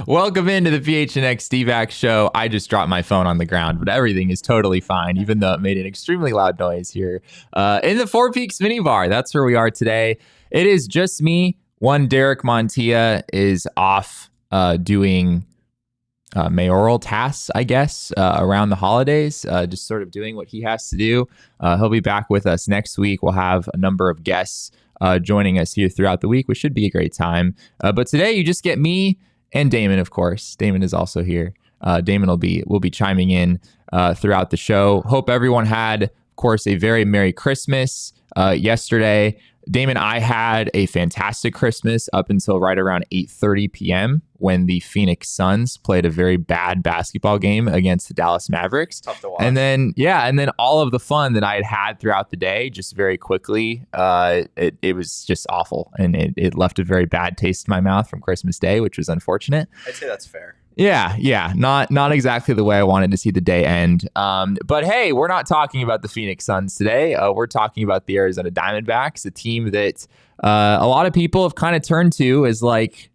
Welcome into the PHNX D-Back show. I just dropped my phone on the ground, but everything is totally fine, even though it made an extremely loud noise here in the Four Peaks minibar. That's where we are today. It is just me. One Derek Montilla is off doing mayoral tasks, I guess, around the holidays, just sort of doing what he has to do. He'll be back with us next week. We'll have a number of guests joining us here throughout the week, which should be a great time. But today you just get me and Damon, of course. Damon is also here. Damon will be chiming in throughout the show. Hope everyone had, of course, a very Merry Christmas yesterday. Damon, I had a fantastic Christmas up until right around 8:30 p.m. when the Phoenix Suns played a very bad basketball game against the Dallas Mavericks. Tough to watch. And then all of the fun that I had throughout the day, just very quickly, it was just awful. And it left a very bad taste in my mouth from Christmas Day, which was unfortunate. I'd say that's fair. Yeah. Not exactly the way I wanted to see the day end. But hey, we're not talking about the Phoenix Suns today. We're talking about the Arizona Diamondbacks, a team that a lot of people have kind of turned to as like,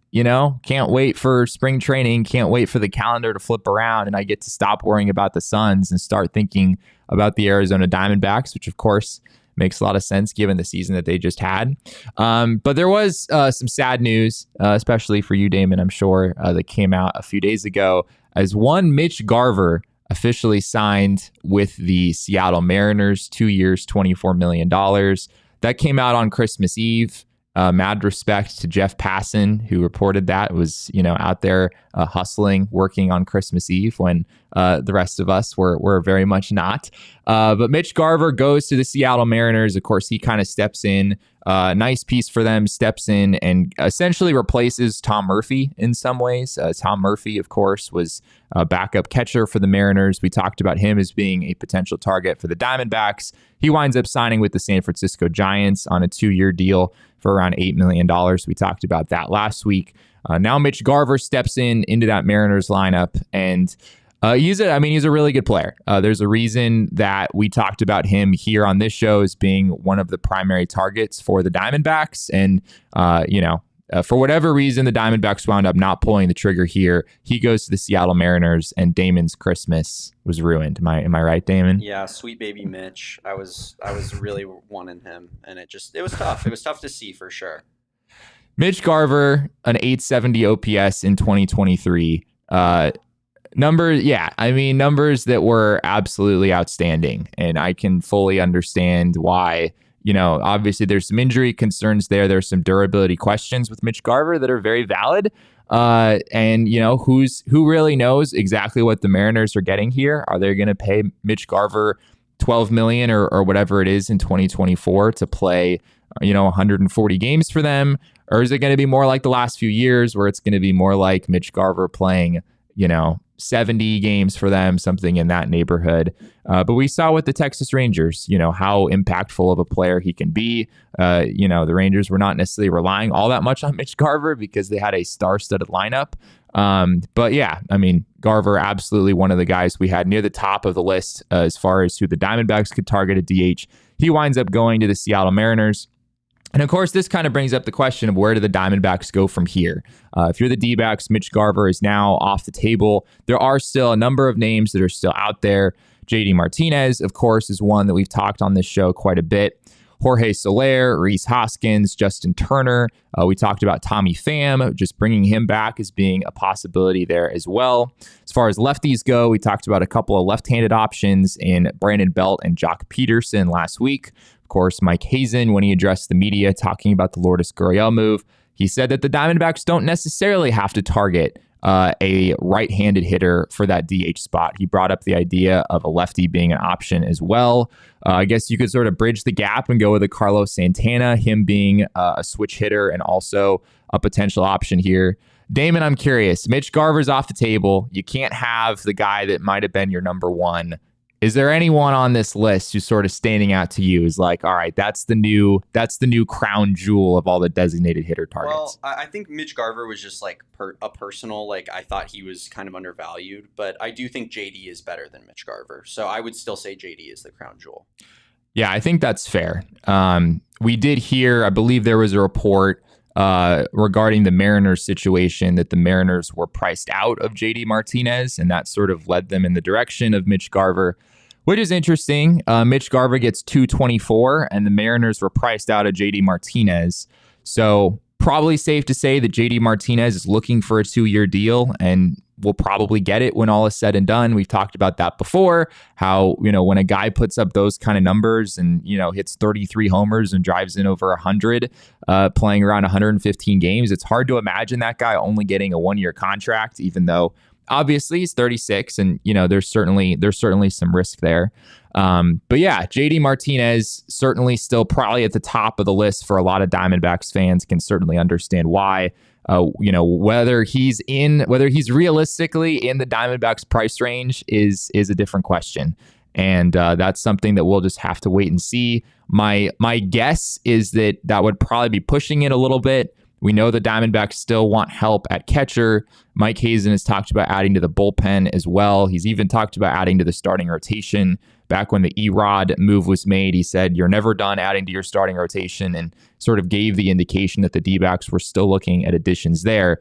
can't wait for spring training, can't wait for the calendar to flip around, and I get to stop worrying about the Suns and start thinking about the Arizona Diamondbacks, which of course makes a lot of sense given the season that they just had. But there was some sad news, especially for you, Damon, I'm sure, that came out a few days ago as one Mitch Garver officially signed with the Seattle Mariners, 2 years, $24 million. That came out on Christmas Eve. Mad respect to Jeff Passan, who reported that was, out there hustling, working on Christmas Eve when the rest of us were very much not. But Mitch Garver goes to the Seattle Mariners. Of course, he kind of steps in. Nice piece for them, steps in and essentially replaces Tom Murphy in some ways. Tom Murphy, of course, was a backup catcher for the Mariners. We talked about him as being a potential target for the Diamondbacks. He winds up signing with the San Francisco Giants on a 2-year deal for around $8 million. We talked about that last week. Now Mitch Garver steps into that Mariners lineup, and he's a really good player. There's a reason that we talked about him here on this show as being one of the primary targets for the Diamondbacks. And, for whatever reason, the Diamondbacks wound up not pulling the trigger here. He goes to the Seattle Mariners, and Damon's Christmas was ruined. Am I right, Damon? Yeah, sweet baby Mitch. I was really wanting him, and it was tough. It was tough to see for sure. Mitch Garver, an 870 OPS in 2023. Numbers that were absolutely outstanding, and I can fully understand why. Obviously there's some injury concerns there. There's some durability questions with Mitch Garver that are very valid. And who really knows exactly what the Mariners are getting here? Are they going to pay Mitch Garver $12 million or whatever it is in 2024 to play, 140 games for them? Or is it going to be more like the last few years where it's going to be more like Mitch Garver playing, 70 games for them, something in that neighborhood. But we saw with the Texas Rangers, how impactful of a player he can be. The Rangers were not necessarily relying all that much on Mitch Garver because they had a star-studded lineup. But yeah, Garver, absolutely one of the guys we had near the top of the list as far as who the Diamondbacks could target at DH. He winds up going to the Seattle Mariners. And of course, this kind of brings up the question of where do the Diamondbacks go from here? If you're the D-backs, Mitch Garver is now off the table. There are still a number of names that are still out there. JD Martinez, of course, is one that we've talked on this show quite a bit. Jorge Soler, Rhys Hoskins, Justin Turner. We talked about Tommy Pham, just bringing him back as being a possibility there as well. As far as lefties go, we talked about a couple of left-handed options in Brandon Belt and Jock Peterson last week. Of course, Mike Hazen, when he addressed the media talking about the Lourdes Gurriel move, he said that the Diamondbacks don't necessarily have to target a right-handed hitter for that DH spot. He brought up the idea of a lefty being an option as well. I guess you could sort of bridge the gap and go with a Carlos Santana, him being a switch hitter and also a potential option here. Damon, I'm curious. Mitch Garver's off the table. You can't have the guy that might have been your number one. Is there anyone on this list who's sort of standing out to you as like, all right, that's the new crown jewel of all the designated hitter targets? Well, I think Mitch Garver was just like a personal, like I thought he was kind of undervalued, but I do think JD is better than Mitch Garver. So I would still say JD is the crown jewel. Yeah, I think that's fair. We did hear, I believe there was a report regarding the Mariners situation that the Mariners were priced out of JD Martinez, and that sort of led them in the direction of Mitch Garver, which is interesting. Mitch Garver gets $224, and the Mariners were priced out of JD Martinez. So probably safe to say that JD Martinez is looking for a 2-year deal and will probably get it when all is said and done. We've talked about that before, how, when a guy puts up those kind of numbers and, hits 33 homers and drives in over 100, playing around 115 games, it's hard to imagine that guy only getting a 1-year contract, even though obviously he's 36 and, there's certainly some risk there. But yeah, JD Martinez certainly still probably at the top of the list for a lot of Diamondbacks fans. Can certainly understand why. Whether he's realistically in the Diamondbacks price range is a different question. And that's something that we'll just have to wait and see. My guess is that would probably be pushing it a little bit. We know the Diamondbacks still want help at catcher. Mike Hazen has talked about adding to the bullpen as well. He's even talked about adding to the starting rotation. Back when the Erod move was made, he said, you're never done adding to your starting rotation, and sort of gave the indication that the D-backs were still looking at additions there.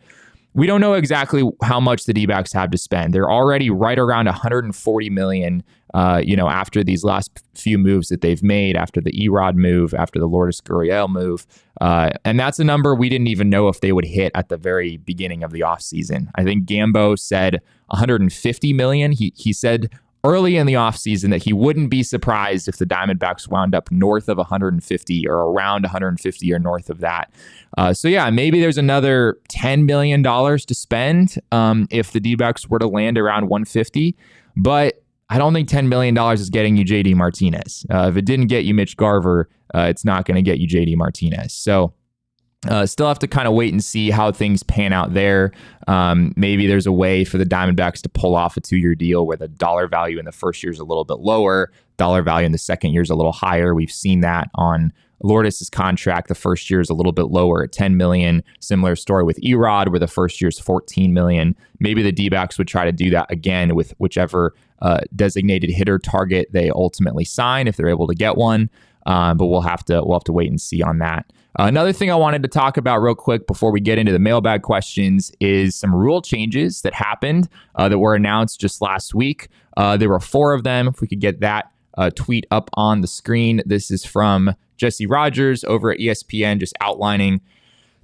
We don't know exactly how much the D-backs have to spend. They're already right around $140 million, after these last few moves that they've made, after the Erod move, after the Lourdes Gurriel move. And that's a number we didn't even know if they would hit at the very beginning of the offseason. I think Gambo said $150 million. He said early in the offseason that he wouldn't be surprised if the Diamondbacks wound up north of 150 or around 150 or north of that. So yeah, maybe there's another $10 million to spend if the D-backs were to land around 150. But I don't think $10 million is getting you JD Martinez. If it didn't get you Mitch Garver, it's not going to get you JD Martinez. So still have to kind of wait and see how things pan out there. Maybe there's a way for the Diamondbacks to pull off a 2-year deal where the dollar value in the first year is a little bit lower, dollar value in the second year is a little higher. We've seen that on Lourdes' contract. The first year is a little bit lower at $10 million. Similar story with Erod, where the first year is $14 million. Maybe the D-backs would try to do that again with whichever designated hitter target they ultimately sign, if they're able to get one. But we'll have to wait and see on that. Another thing I wanted to talk about real quick before we get into the mailbag questions is some rule changes that happened that were announced just last week. There were 4 of them. If we could get that tweet up on the screen. This is from Jesse Rogers over at ESPN, just outlining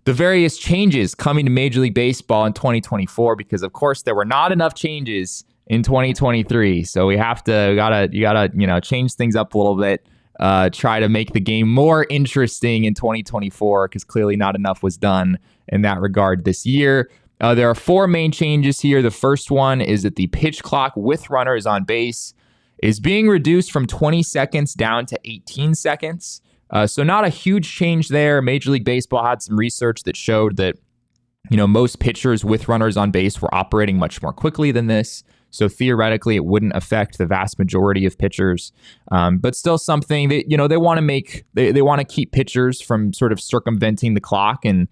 the various changes coming to Major League Baseball in 2024, because of course there were not enough changes in 2023. So you gotta change things up a little bit. Try to make the game more interesting in 2024, because clearly not enough was done in that regard this year. There are 4 main changes here. The first one is that the pitch clock with runners on base is being reduced from 20 seconds down to 18 seconds. So not a huge change there. Major League Baseball had some research that showed that, most pitchers with runners on base were operating much more quickly than this. So theoretically, it wouldn't affect the vast majority of pitchers, but still something that, they want to make, they want to keep pitchers from sort of circumventing the clock and,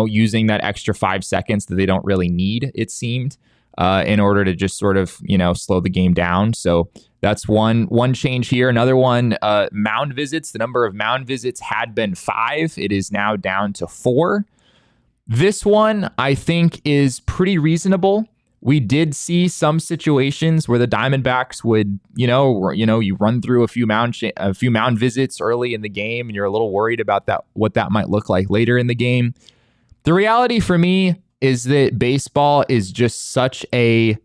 using that extra 5 seconds that they don't really need, it seemed, in order to just sort of, slow the game down. So that's one change here. Another one, mound visits. The number of mound visits had been 5. It is now down to 4. This one, I think, is pretty reasonable. We did see some situations where the Diamondbacks would, you run through a few mound visits early in the game, and you're a little worried about what that might look like later in the game. The reality for me is that baseball is just such a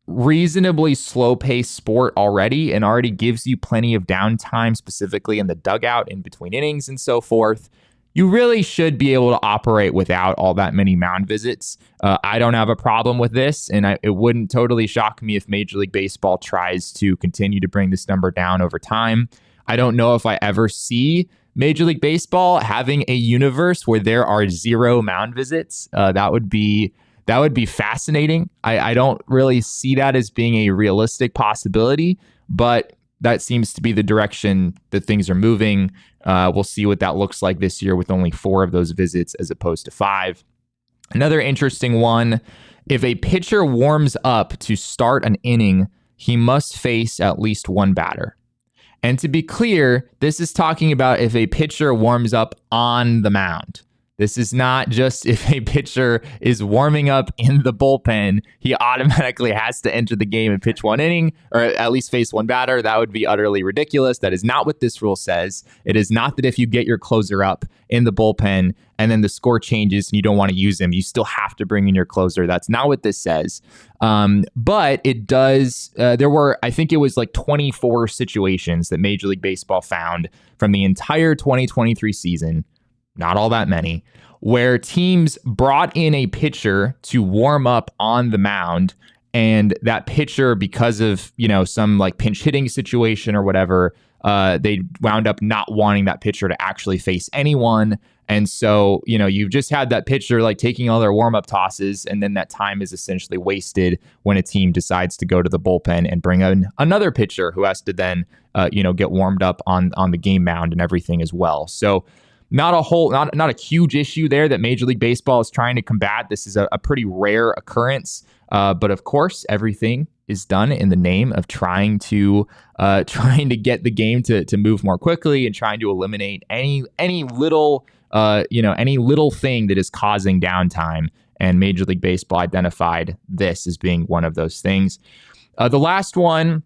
reasonably slow-paced sport already, and already gives you plenty of downtime, specifically in the dugout in between innings and so forth, you really should be able to operate without all that many mound visits. I don't have a problem with this, and it wouldn't totally shock me if Major League Baseball tries to continue to bring this number down over time. I don't know if I ever see Major League Baseball having a universe where there are 0 mound visits. That would be fascinating. I don't really see that as being a realistic possibility, but that seems to be the direction that things are moving. We'll see what that looks like this year with only 4 of those visits as opposed to 5. Another interesting one, if a pitcher warms up to start an inning, he must face at least 1 batter. And to be clear, this is talking about if a pitcher warms up on the mound. This is not just if a pitcher is warming up in the bullpen, he automatically has to enter the game and pitch 1 inning, or at least face 1 batter. That would be utterly ridiculous. That is not what this rule says. It is not that if you get your closer up in the bullpen and then the score changes and you don't want to use him, you still have to bring in your closer. That's not what this says. But it does. There were, I think it was like 24 situations that Major League Baseball found from the entire 2023 season, not all that many, where teams brought in a pitcher to warm up on the mound, and that pitcher, because of, some like pinch hitting situation or whatever, they wound up not wanting that pitcher to actually face anyone. And so, you've just had that pitcher like taking all their warm up tosses, and then that time is essentially wasted when a team decides to go to the bullpen and bring in another pitcher who has to then, get warmed up on the game mound and everything as well. So, not a huge issue there that Major League Baseball is trying to combat. This is a pretty rare occurrence, but of course, everything is done in the name of trying to get the game to move more quickly and trying to eliminate any little thing that is causing downtime. And Major League Baseball identified this as being one of those things. The last one,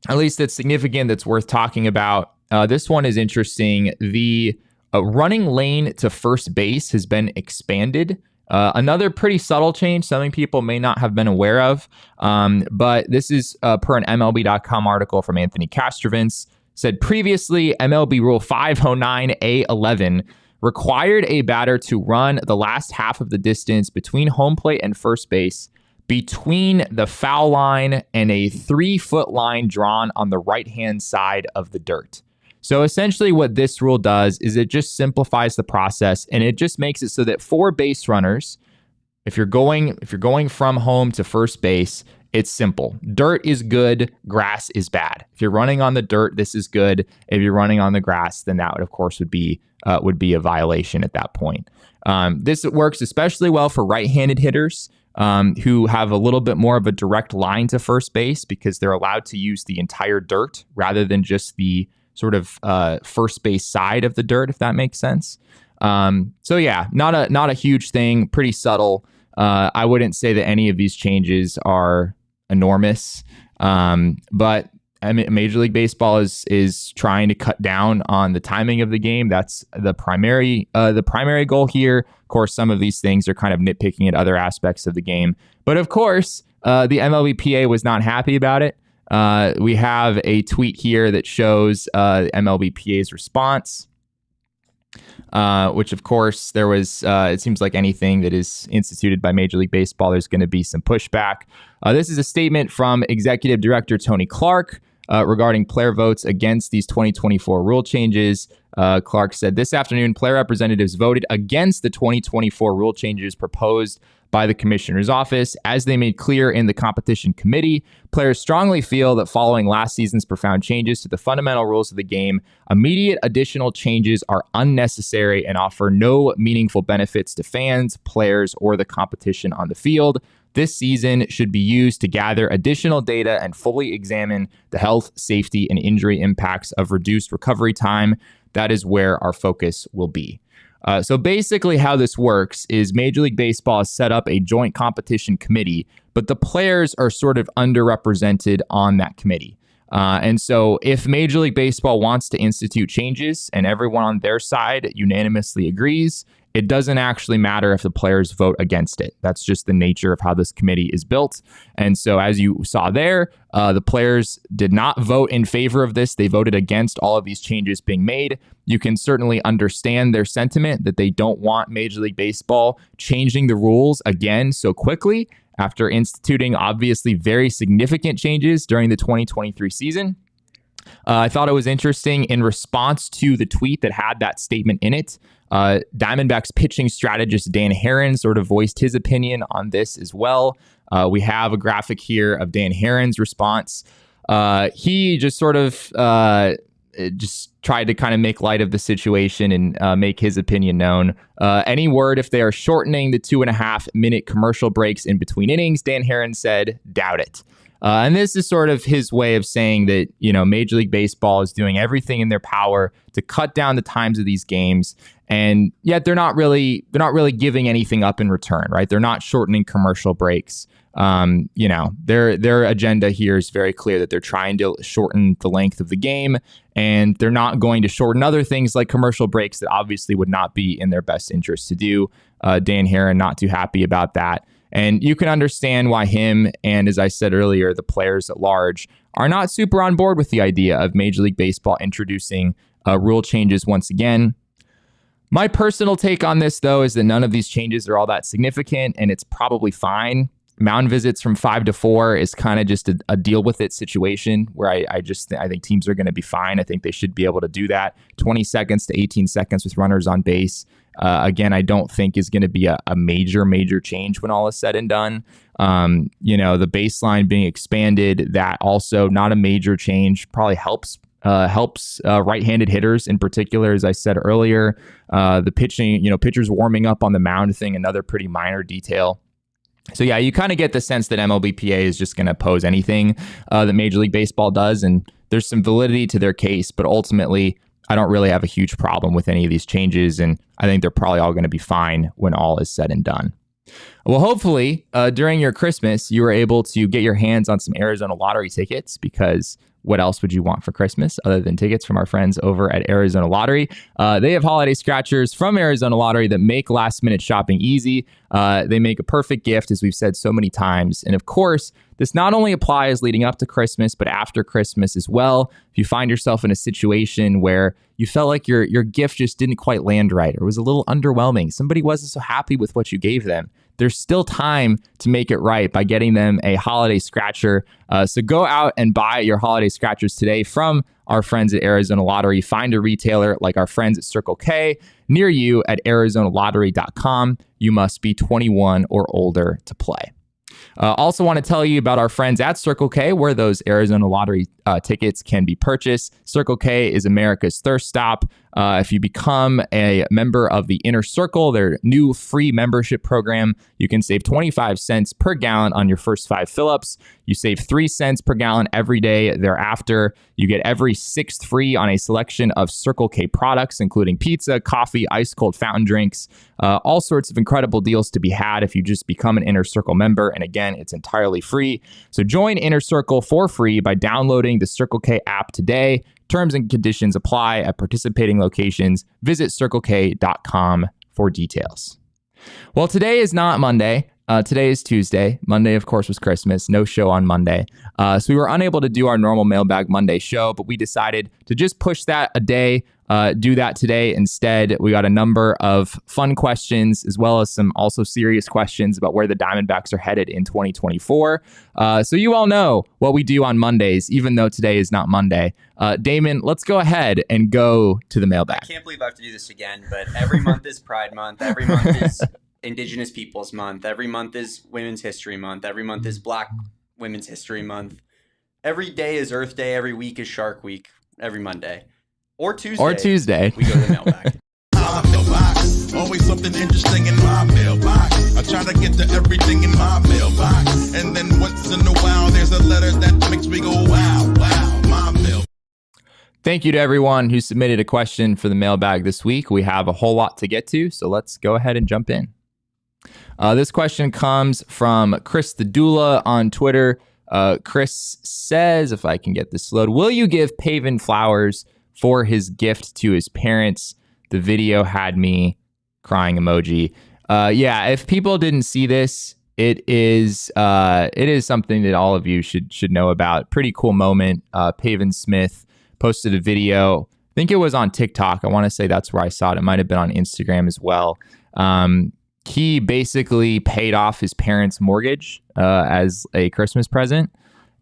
at least that's significant, that's worth talking about. This one is interesting. The running lane to first base has been expanded. Another pretty subtle change, something people may not have been aware of. But this is per an MLB.com article from Anthony Castrovins. Said previously, MLB Rule 509A11 required a batter to run the last half of the distance between home plate and first base between the foul line and a 3-foot line drawn on the right-hand side of the dirt. So essentially what this rule does is it just simplifies the process, and it just makes it so that for base runners, if you're going from home to first base, it's simple. Dirt is good, grass is bad. If you're running on the dirt, this is good. If you're running on the grass, then that would, of course, would be a violation at that point. This works especially well for right-handed hitters who have a little bit more of a direct line to first base because they're allowed to use the entire dirt rather than just the sort of first base side of the dirt, if that makes sense. So yeah, not a huge thing, pretty subtle. I wouldn't say that any of these changes are enormous, but I mean, Major League Baseball is trying to cut down on the timing of the game. That's the primary goal here. Of course, some of these things are kind of nitpicking at other aspects of the game, but of course, the MLBPA was not happy about it. We have a tweet here that shows MLBPA's response, which of course there was, it seems like anything that is instituted by Major League Baseball, there's going to be some pushback. This is a statement from Executive Director Tony Clark regarding player votes against these 2024 rule changes. Clark said, this afternoon, player representatives voted against the 2024 rule changes proposed by the commissioner's office. As they made clear in the competition committee, players strongly feel that following last season's profound changes to the fundamental rules of the game, immediate additional changes are unnecessary and offer no meaningful benefits to fans, players, or the competition on the field. This season should be used to gather additional data and fully examine the health, safety, and injury impacts of reduced recovery time. That is where our focus will be. So basically how this works is Major League Baseball has set up a joint competition committee, but the players are sort of underrepresented on that committee. And so if Major League Baseball wants to institute changes and everyone on their side unanimously agrees, it doesn't actually matter if the players vote against it. That's just the nature of how this committee is built. And so as you saw there, the players did not vote in favor of this. They voted against all of these changes being made. You can certainly understand their sentiment that they don't want Major League Baseball changing the rules again so quickly after instituting obviously very significant changes during the 2023 season. I thought it was interesting in response to the tweet that had that statement in it. Diamondbacks pitching strategist Dan Herron sort of voiced his opinion on this as well. We have a graphic here of Dan Herron's response. He just sort of just tried to kind of make light of the situation and make his opinion known. Any word if they are shortening the 2.5-minute commercial breaks in between innings, Dan Herron said, doubt it. And this is sort of his way of saying that, Major League Baseball is doing everything in their power to cut down the times of these games. And yet they're not really giving anything up in return, right? They're not shortening commercial breaks. Their agenda here is very clear that they're trying to shorten the length of the game, and they're not going to shorten other things like commercial breaks that obviously would not be in their best interest to do. Dan Herron not too happy about that. And you can understand why him and, as I said earlier, the players at large are not super on board with the idea of Major League Baseball introducing rule changes once again. My personal take on this, though, is that none of these changes are all that significant, and it's probably fine. Mound visits from 5 to 4 is kind of just a deal with it situation where I think teams are going to be fine. I think they should be able to do that. 20 seconds to 18 seconds with runners on base. Again, I don't think is going to be a major change when all is said and done. The baseline being expanded, that also not a major change, probably helps right-handed hitters in particular, as I said earlier. The pitching, pitchers warming up on the mound thing, another pretty minor detail. So yeah, you kind of get the sense that MLBPA is just going to oppose anything that Major League Baseball does, and there's some validity to their case, but ultimately, I don't really have a huge problem with any of these changes, and I think they're probably all going to be fine when all is said and done. Well, hopefully, during your Christmas, you were able to get your hands on some Arizona Lottery tickets, because what else would you want for Christmas other than tickets from our friends over at Arizona Lottery? They have holiday scratchers from Arizona Lottery that make last-minute shopping easy. They make a perfect gift, as we've said so many times. And of course, this not only applies leading up to Christmas, but after Christmas as well. If you find yourself in a situation where you felt like your gift just didn't quite land right or was a little underwhelming, somebody wasn't so happy with what you gave them, there's still time to make it right by getting them a holiday scratcher. So go out and buy your holiday scratchers today from our friends at Arizona Lottery. Find a retailer like our friends at Circle K near you at ArizonaLottery.com. You must be 21 or older to play. Also want to tell you about our friends at Circle K, where those Arizona Lottery tickets can be purchased. Circle K is America's thirst stop. If you become a member of the Inner Circle, their new free membership program, you can save 25 cents per gallon on your first 5 fill-ups. You save 3 cents per gallon every day thereafter. You get every 6th free on a selection of Circle K products, including pizza, coffee, ice-cold fountain drinks, all sorts of incredible deals to be had if you just become an Inner Circle member. And again, it's entirely free. So join Inner Circle for free by downloading the Circle K app today. Terms and conditions apply at participating locations. Visit CircleK.com for details. Well, today is not Monday. Today is Tuesday. Monday, of course, was Christmas. No show on Monday. So we were unable to do our normal Mailbag Monday show, but we decided to just push that a day, do that today instead. We got a number of fun questions as well as some also serious questions about where the Diamondbacks are headed in 2024. So you all know what we do on Mondays, even though today is not Monday. Damon, let's go ahead and go to the mailbag. I can't believe I have to do this again, but every month is Pride Month. Every month is Indigenous Peoples Month. Every month is Women's History Month. Every month is Black Women's History Month. Every day is Earth Day. Every week is Shark Week. Every Monday. Or Tuesday. We go to the mailbag. Always something interesting in my mailbox. I try to get to everything in my mailbox. And then once in a while, there's a letter that makes me go, wow, my mailbox. Thank you to everyone who submitted a question for the mailbag this week. We have a whole lot to get to, so let's go ahead and jump in. This question comes from Chris the Doula on Twitter. Chris says, if I can get this load, will you give Pavin flowers for his gift to his parents? The video had me crying emoji. Yeah, if people didn't see this, it is something that all of you should know about. Pretty cool moment. Pavin Smith posted a video. I think it was on TikTok. I want to say that's where I saw it. It might have been on Instagram as well. He basically paid off his parents' mortgage as a Christmas present.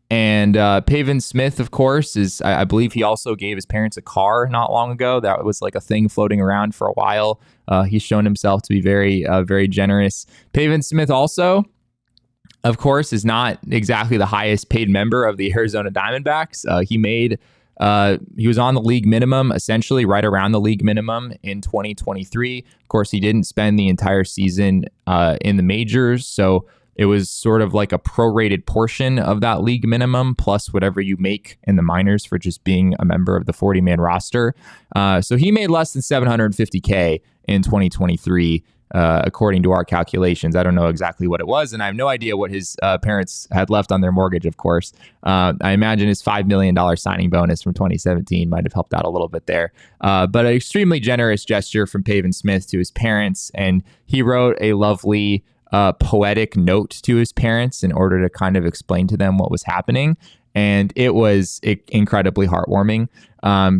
And Pavin Smith, of course, I believe he also gave his parents a car not long ago. That was like a thing floating around for a while. He's shown himself to be very, very generous. Pavin Smith also, of course, is not exactly the highest paid member of the Arizona Diamondbacks. He was on the league minimum, essentially right around the league minimum in 2023. Of course, he didn't spend the entire season in the majors, so it was sort of like a prorated portion of that league minimum plus whatever you make in the minors for just being a member of the 40-man roster. So he made less than $750K in 2023. According to our calculations. I don't know exactly what it was, and I have no idea what his parents had left on their mortgage, of course. I imagine his $5 million signing bonus from 2017 might have helped out a little bit there. But an extremely generous gesture from Pavin Smith to his parents, and he wrote a lovely poetic note to his parents in order to kind of explain to them what was happening. And it was incredibly heartwarming.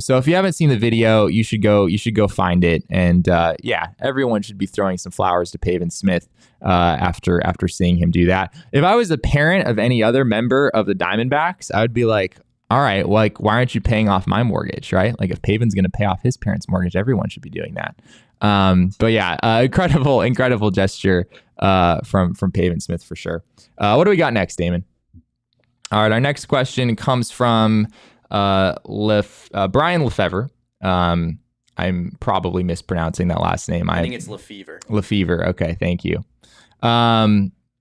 So if you haven't seen the video, you should go find it. And yeah, everyone should be throwing some flowers to Pavin Smith after seeing him do that. If I was the parent of any other member of the Diamondbacks, I would be like, all right, like, why aren't you paying off my mortgage, right? Like, if Pavin's going to pay off his parents' mortgage, everyone should be doing that. But yeah, incredible gesture from Pavin Smith for sure. What do we got next, Damon? All right, our next question comes from Brian Lefevre. I'm probably mispronouncing that last name. I think it's Lefevre. Lefevre. Okay, thank you.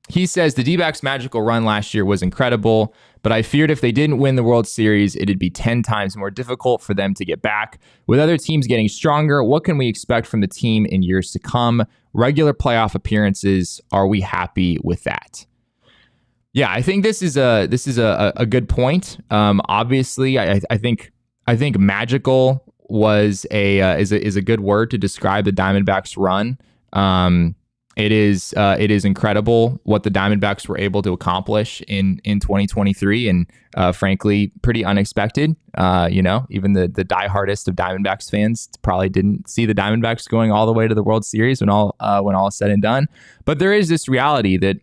He says the D-backs' magical run last year was incredible, but I feared if they didn't win the World Series, it'd be 10 times more difficult for them to get back. With other teams getting stronger, what can we expect from the team in years to come? Regular playoff appearances, are we happy with that? Yeah, I think this is a good point. Obviously, I think magical is a good word to describe the Diamondbacks' run. It is incredible what the Diamondbacks were able to accomplish in 2023, and frankly, pretty unexpected. Even the diehardest of Diamondbacks fans probably didn't see the Diamondbacks going all the way to the World Series when all is said and done. But there is this reality that,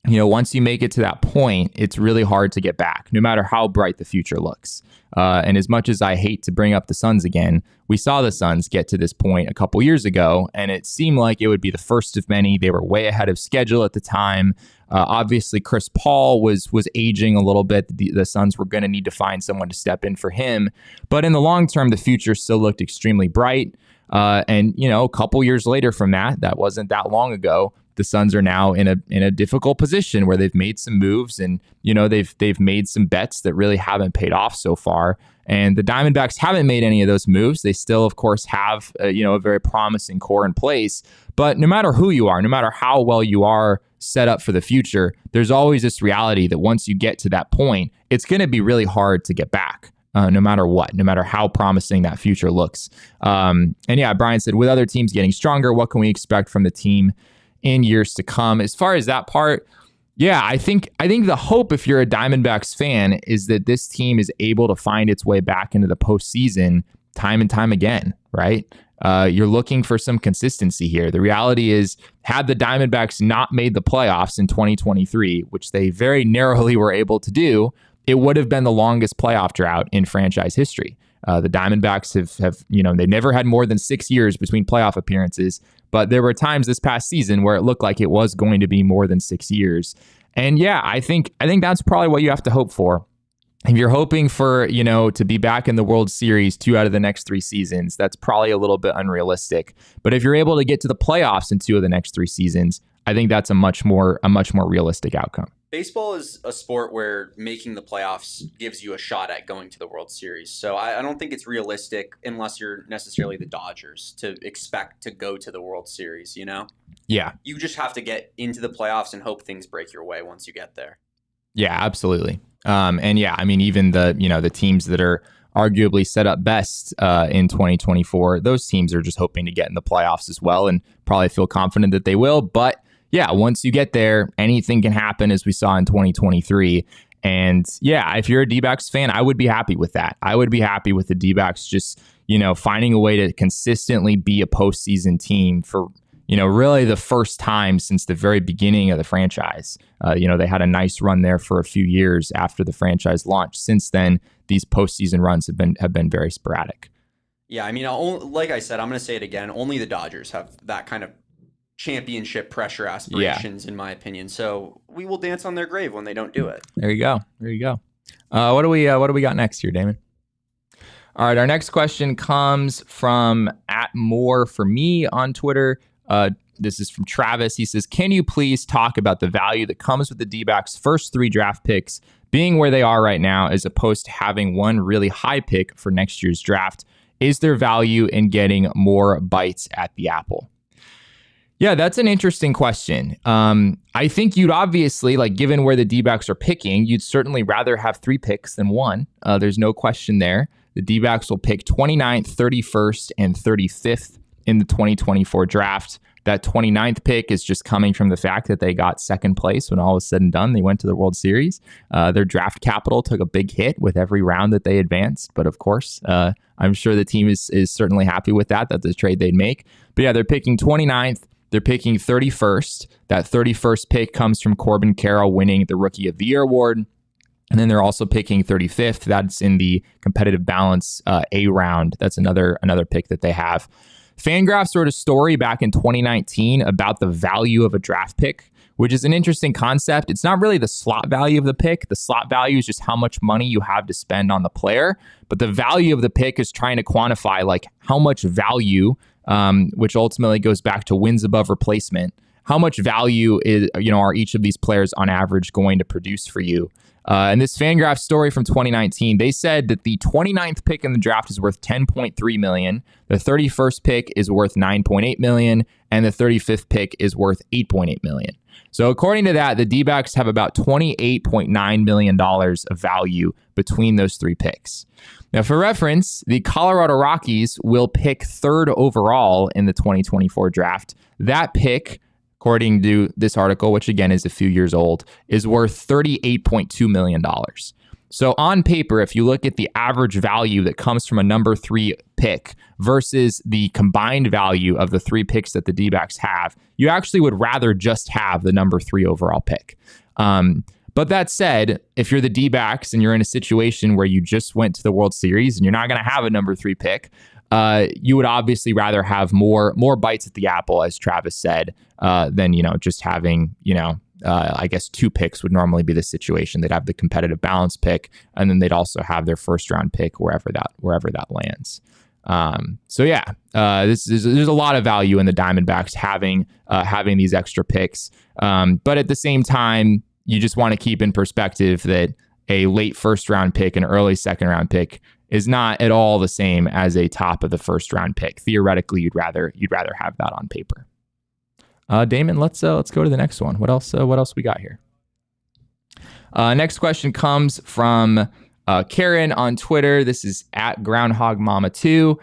once you make it to that point, it's really hard to get back, no matter how bright the future looks. And as much as I hate to bring up the Suns again, we saw the Suns get to this point a couple years ago, and it seemed like it would be the first of many. They were way ahead of schedule at the time. Obviously, Chris Paul was aging a little bit. The Suns were going to need to find someone to step in for him. But in the long term, the future still looked extremely bright. And a couple years later from that wasn't that long ago, the Suns are now in a difficult position where they've made some moves and, they've made some bets that really haven't paid off so far. And the Diamondbacks haven't made any of those moves. They still, of course, have, a very promising core in place. But no matter who you are, no matter how well you are set up for the future, there's always this reality that once you get to that point, it's going to be really hard to get back. No matter what, no matter how promising that future looks. And yeah, Brian said, with other teams getting stronger, what can we expect from the team in years to come? As far as that part, yeah, I think the hope, if you're a Diamondbacks fan, is that this team is able to find its way back into the postseason time and time again, right? You're looking for some consistency here. The reality is, had the Diamondbacks not made the playoffs in 2023, which they very narrowly were able to do, it would have been the longest playoff drought in franchise history. The Diamondbacks have they never had more than 6 years between playoff appearances, but there were times this past season where it looked like it was going to be more than 6 years. And yeah, I think that's probably what you have to hope for. If you're hoping for, to be back in the World Series 2 out of the next 3 seasons, that's probably a little bit unrealistic. But if you're able to get to the playoffs in 2 of the next 3 seasons, I think that's a much more realistic outcome. Baseball is a sport where making the playoffs gives you a shot at going to the World Series. So I don't think it's realistic, unless you're necessarily the Dodgers, to expect to go to the World Series, Yeah. You just have to get into the playoffs and hope things break your way once you get there. Yeah, absolutely. And yeah, I mean, even the teams that are arguably set up best in 2024, those teams are just hoping to get in the playoffs as well, and probably feel confident that they will. But yeah, once you get there, anything can happen, as we saw in 2023. And yeah, if you're a D-backs fan, I would be happy with that. I would be happy with the D-backs just, finding a way to consistently be a postseason team for, really the first time since the very beginning of the franchise. They had a nice run there for a few years after the franchise launched. Since then, these postseason runs have been very sporadic. Yeah, I mean, like I said, I'm going to say it again. Only the Dodgers have that kind of championship pressure aspirations, in my opinion. So we will dance on their grave when they don't do it. There you go. What do we got next here, Damon? All right, our next question comes from @MoreForMe on Twitter. This is from Travis. He says, can you please talk about the value that comes with the D-backs' first 3 draft picks being where they are right now, as opposed to having one really high pick for next year's draft? Is there value in getting more bites at the apple? Yeah, that's an interesting question. I think you'd obviously, given where the D-backs are picking, you'd certainly rather have 3 picks than 1. There's no question there. The D-backs will pick 29th, 31st, and 35th in the 2024 draft. That 29th pick is just coming from the fact that they got second place when all was said and done. They went to the World Series. Their draft capital took a big hit with every round that they advanced. But of course, I'm sure the team is certainly happy with that. That's the trade they'd make. But yeah, they're picking 29th. They're picking 31st. That 31st pick comes from Corbin Carroll winning the Rookie of the Year award. And then they're also picking 35th. That's in the competitive balance A round. That's another pick that they have. Fangraphs wrote a story back in 2019 about the value of a draft pick, which is an interesting concept. It's not really the slot value of the pick. The slot value is just how much money you have to spend on the player. But the value of the pick is trying to quantify how much value, which ultimately goes back to wins above replacement. How much value are each of these players on average going to produce for you? And this Fangraph story from 2019, they said that the 29th pick in the draft is worth $10.3 million. The 31st pick is worth $9.8 million. And the 35th pick is worth $8.8 million. So according to that, the D-backs have about $28.9 million of value between those 3 picks. Now, for reference, the Colorado Rockies will pick 3rd overall in the 2024 draft. That pick, according to this article, which again is a few years old, is worth $38.2 million. So on paper, if you look at the average value that comes from a number 3 pick versus the combined value of the 3 picks that the D-backs have, you actually would rather just have the number 3 overall pick. But that said, if you're the D-backs and you're in a situation where you just went to the World Series and you're not going to have a number 3 pick, you would obviously rather have more bites at the apple, as Travis said, than just having I guess 2 picks would normally be the situation. They'd have the competitive balance pick, and then they'd also have their first round pick wherever that lands. So yeah, there's a lot of value in the Diamondbacks having these extra picks, but at the same time, you just want to keep in perspective that a late first round pick and early second round pick is not at all the same as a top of the first round pick. Theoretically, you'd rather have that on paper. Damon, let's go to the next one. What else we got here? Next question comes from Karen on Twitter. This is @GroundhogMama2.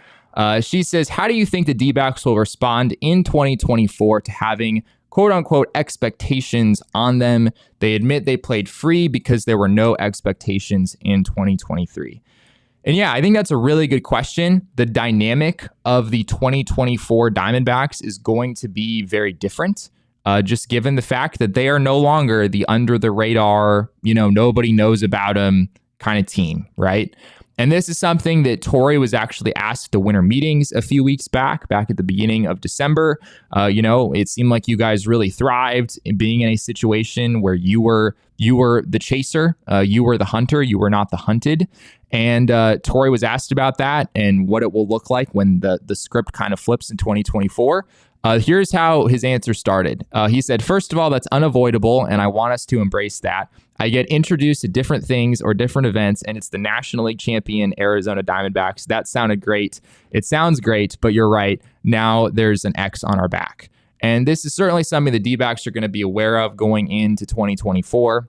She says, how do you think the D-backs will respond in 2024 to having quote unquote expectations on them? They admit they played free because there were no expectations in 2023. And yeah, I think that's a really good question. The dynamic of the 2024 Diamondbacks is going to be very different, just given the fact that they are no longer the under the radar, nobody knows about them kind of team, right? And this is something that Torey was actually asked at the winter meetings a few weeks back at the beginning of December. It seemed like you guys really thrived in being in a situation where you were the chaser, you were the hunter, you were not the hunted. And Torey was asked about that and what it will look like when the script kind of flips in 2024. Here's how his answer started. He said, first of all, that's unavoidable, and I want us to embrace that. I get introduced to different things or different events, and it's the National League champion Arizona Diamondbacks. That sounded great. It sounds great, but you're right. Now there's an X on our back. And this is certainly something the D-backs are going to be aware of going into 2024.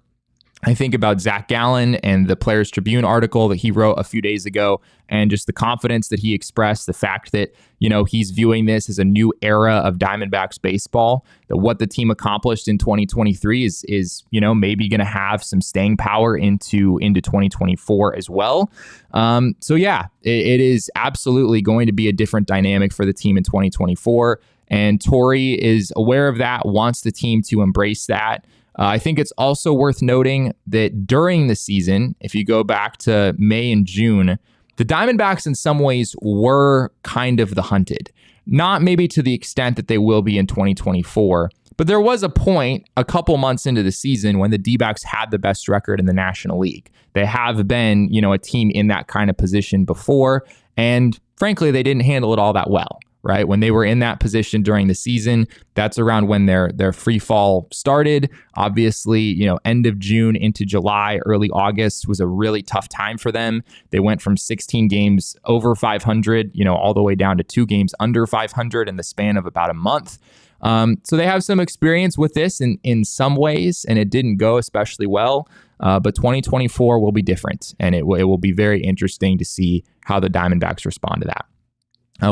I think about Zach Gallen and the Players Tribune article that he wrote a few days ago, and just the confidence that he expressed, the fact that, he's viewing this as a new era of Diamondbacks baseball, that what the team accomplished in 2023 is maybe going to have some staying power into 2024 as well. So yeah, it is absolutely going to be a different dynamic for the team in 2024. And Torey is aware of that, wants the team to embrace that. I think it's also worth noting that during the season, if you go back to May and June, the Diamondbacks in some ways were kind of the hunted. Not maybe to the extent that they will be in 2024, but there was a point a couple months into the season when the D-backs had the best record in the National League. They have been, a team in that kind of position before, and frankly, they didn't handle it all that well. Right? When they were in that position during the season, that's around when their free fall started. Obviously, end of June into July, early August was a really tough time for them. They went from 16 games over 500, all the way down to 2 games under 500 in the span of about a month. So they have some experience with this in some ways, and it didn't go especially well. But 2024 will be different, and it will be very interesting to see how the Diamondbacks respond to that.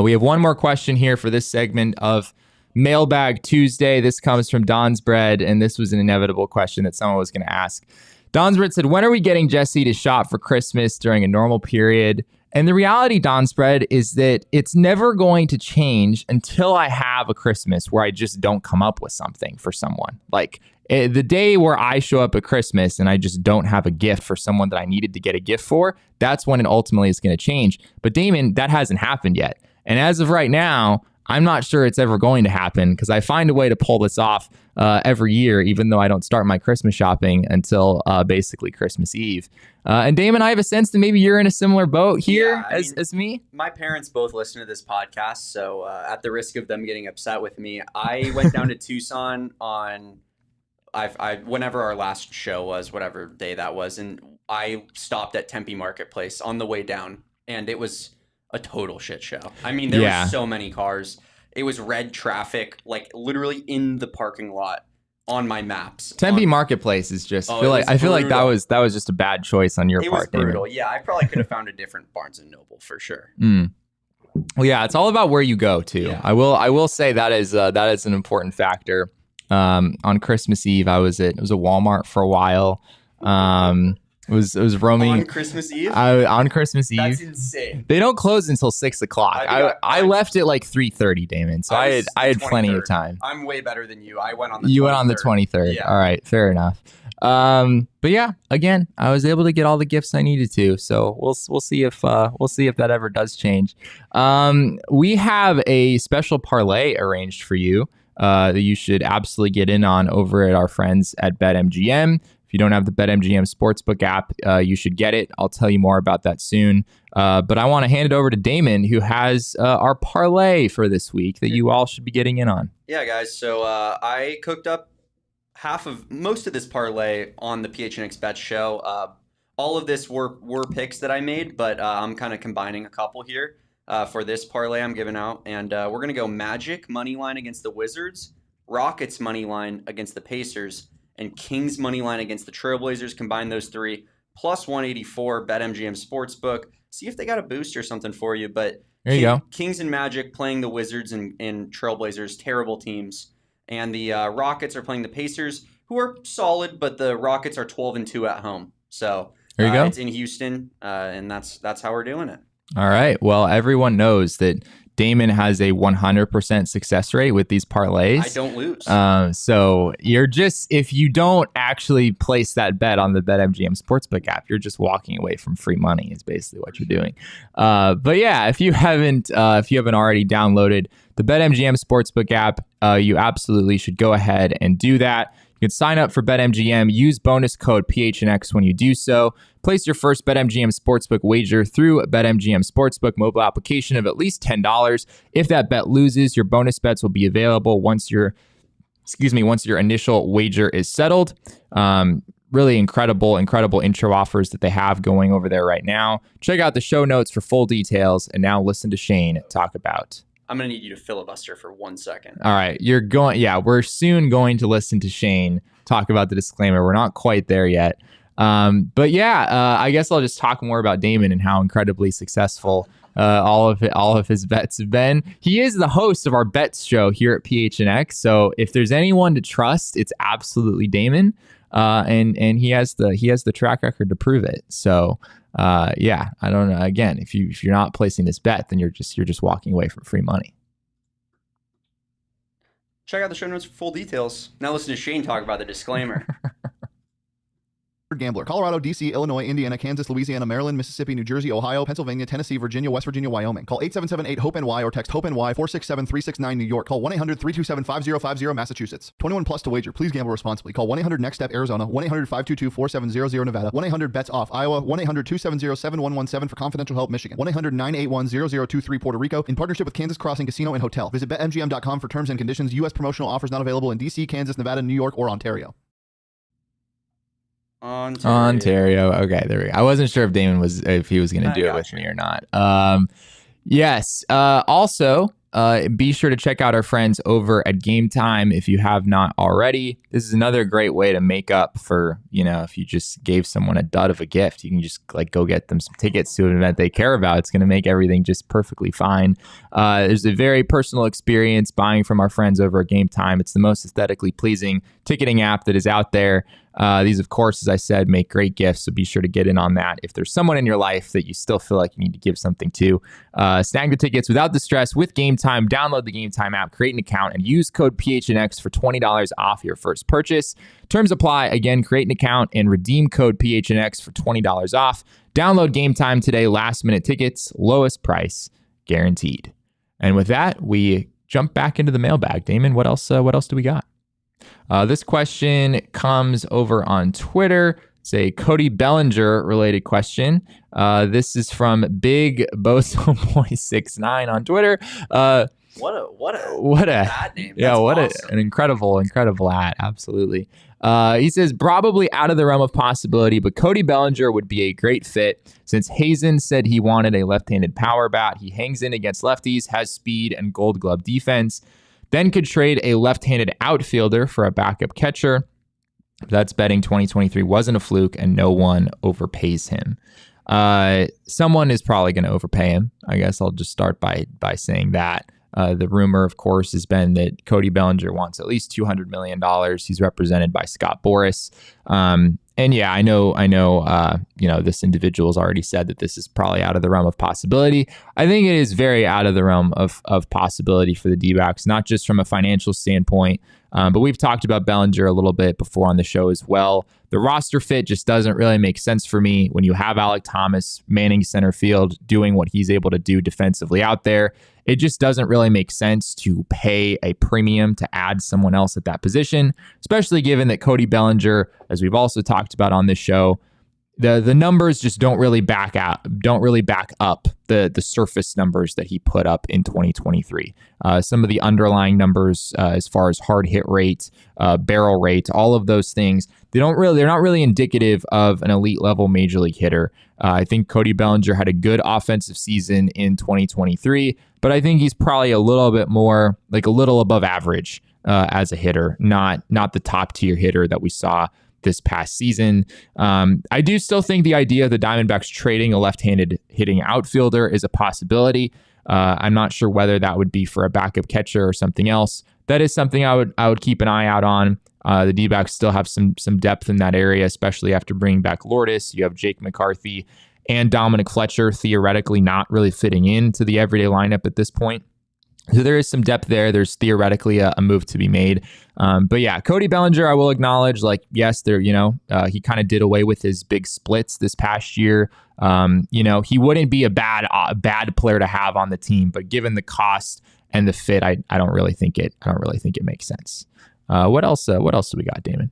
We have one more question here for this segment of Mailbag Tuesday. This comes from Don's Bread, and this was an inevitable question that someone was going to ask. Don's Bread said, when are we getting Jesse to shop for Christmas during a normal period? And the reality, Don's Bread, is that it's never going to change until I have a Christmas where I just don't come up with something for someone. Like the day where I show up at Christmas and I just don't have a gift for someone that I needed to get a gift for, that's when it ultimately is going to change. But Damon, that hasn't happened yet. And as of right now, I'm not sure it's ever going to happen because I find a way to pull this off every year, even though I don't start my Christmas shopping until basically Christmas Eve. And Damon, I have a sense that maybe you're in a similar boat here as me. My parents both listen to this podcast, so at the risk of them getting upset with me, I went down to Tucson on whenever our last show was, whatever day that was, and I stopped at Tempe Marketplace on the way down, and it was a total shit show. I mean, there were so many cars. It was red traffic, like literally in the parking lot on my maps. Tempe Marketplace is just I feel like that was just a bad choice on your part. It was brutal. David. Yeah, I probably could have found a different Barnes and Noble for sure. Well, yeah, it's all about where you go too. Yeah. I will say that is an important factor. On Christmas Eve, I was at Walmart for a while. It was roaming on Christmas Eve. On Christmas Eve, that's insane. They don't close until 6 o'clock. I left at like 3:30, Damon. So I had plenty of time. I'm way better than you. I went on the. 23rd. You went on the 23rd. Yeah. All right, fair enough. But yeah, again, I was able to get all the gifts I needed to. So we'll see if that ever does change. We have a special parlay arranged for you that you should absolutely get in on over at our friends at BetMGM. If you don't have the BetMGM Sportsbook app, you should get it. I'll tell you more about that soon. But I want to hand it over to Damon, who has our parlay for this week that you all should be getting in on. Yeah, guys. So I cooked up most of this parlay on the PHNX Bet show. All of this were picks that I made, but I'm kind of combining a couple here for this parlay I'm giving out. And we're going to go Magic money line against the Wizards, Rockets money line against the Pacers, and Kings money line against the Trailblazers. Combine those three, plus 184, BetMGM Sportsbook. See if they got a boost or something for you. But there you go. Kings and Magic playing the Wizards and Trailblazers, terrible teams. And the Rockets are playing the Pacers, who are solid, but the Rockets are 12-2 at home. So there you go. It's in Houston, and that's how we're doing it. All right. Well, everyone knows that Damon has a 100% success rate with these parlays. I don't lose. So you're if you don't actually place that bet on the BetMGM Sportsbook app, you're just walking away from free money is basically what you're doing. But yeah, if you haven't already downloaded the BetMGM Sportsbook app, you absolutely should go ahead and do that. You can sign up for BetMGM, use bonus code PHNX when you do so. Place your first BetMGM Sportsbook wager through BetMGM Sportsbook mobile application of at least $10. If that bet loses, your bonus bets will be available once your initial wager is settled. Really incredible intro offers that they have going over there right now. Check out the show notes for full details. And now listen to Shane talk about. I'm going to need you to filibuster for 1 second. All right. We're soon going to listen to Shane talk about the disclaimer. We're not quite there yet. But yeah, I guess I'll just talk more about Damon and how incredibly successful all of his bets have been. He is the host of our bets show here at PHNX. So if there's anyone to trust, it's absolutely Damon. And he has the track record to prove it. So yeah, I don't know. Again, if you're not placing this bet, then you're just walking away from free money. Check out the show notes for full details. Now listen to Shane talk about the disclaimer. Gambler. Colorado, D.C., Illinois, Indiana, Kansas, Louisiana, Maryland, Mississippi, New Jersey, Ohio, Pennsylvania, Tennessee, Virginia, West Virginia, Wyoming. Call 877-8-HOPE-NY or text HOPE-NY 467-369 New York. Call 1-800-327-5050 Massachusetts. 21 plus to wager. Please gamble responsibly. Call 1-800-NEXT-STEP Arizona, 1-800-522-4700 Nevada, 1-800-BETS-OFF Iowa, 1-800-270-7117 for confidential help Michigan, 1-800-981-0023 Puerto Rico in partnership with Kansas Crossing Casino and Hotel. Visit BetMGM.com for terms and conditions. U.S. promotional offers not available in D.C., Kansas, Nevada, New York, or Ontario. Ontario. Okay, there we go. I wasn't sure if Damon if he was going to do it with me or not. Yes. Also, be sure to check out our friends over at Game Time if you have not already. This is another great way to make up for, if you just gave someone a dud of a gift. You can just go get them some tickets to an event they care about. It's going to make everything just perfectly fine. There's a very personal experience buying from our friends over at Game Time. It's the most aesthetically pleasing ticketing app that is out there. These, of course, as I said, make great gifts, so be sure to get in on that. If there's someone in your life that you still feel like you need to give something to, snag the tickets without the stress with Game Time. Download the Game Time app, create an account, and use code PHNX for $20 off your first purchase. Terms apply. Again, create an account and redeem code PHNX for $20 off. Download Game Time today. Last-minute tickets, lowest price guaranteed. And with that, we jump back into the mailbag. Damon, what else do we got? This question comes over on Twitter. It's a Cody Bellinger related question. This is from Big Boso Boy 69 on Twitter. What a ad name. Yeah, That's what awesome. an incredible ad. Absolutely. He says probably out of the realm of possibility, but Cody Bellinger would be a great fit since Hazen said he wanted a left-handed power bat. He hangs in against lefties, has speed and Gold Glove defense. Then could trade a left-handed outfielder for a backup catcher. That's betting 2023 wasn't a fluke and no one overpays him. Someone is probably going to overpay him. I guess I'll just start by saying that. The rumor, of course, has been that Cody Bellinger wants at least $200 million. He's represented by Scott Boras. And yeah, I know, this individual's already said that this is probably out of the realm of possibility. I think it is very out of the realm of possibility for the D-backs, not just from a financial standpoint, but we've talked about Bellinger a little bit before on the show as well. The roster fit just doesn't really make sense for me when you have Alek Thomas manning center field, doing what he's able to do defensively out there. It just doesn't really make sense to pay a premium to add someone else at that position, especially given that Cody Bellinger, as we've also talked about on this show, the numbers just don't really back up the surface numbers that he put up in 2023. Some of the underlying numbers as far as hard hit rate, barrel rate, all of those things, they're not really indicative of an elite level major league hitter. I think Cody Bellinger had a good offensive season in 2023, but I think he's probably a little bit more, like a little above average as a hitter, not the top tier hitter that we saw this past season. I do still think the idea of the Diamondbacks trading a left-handed hitting outfielder is a possibility. I'm not sure whether that would be for a backup catcher or something else. That is something I would keep an eye out on. The D-backs still have some depth in that area, especially after bringing back Lourdes. You have Jake McCarthy and Dominic Fletcher theoretically not really fitting into the everyday lineup at this point. So there is some depth there. There's theoretically a move to be made. But yeah, Cody Bellinger, I will acknowledge, yes, he kind of did away with his big splits this past year. He wouldn't be a bad player to have on the team, but given the cost and the fit, I don't really think it makes sense. What else do we got, Damon?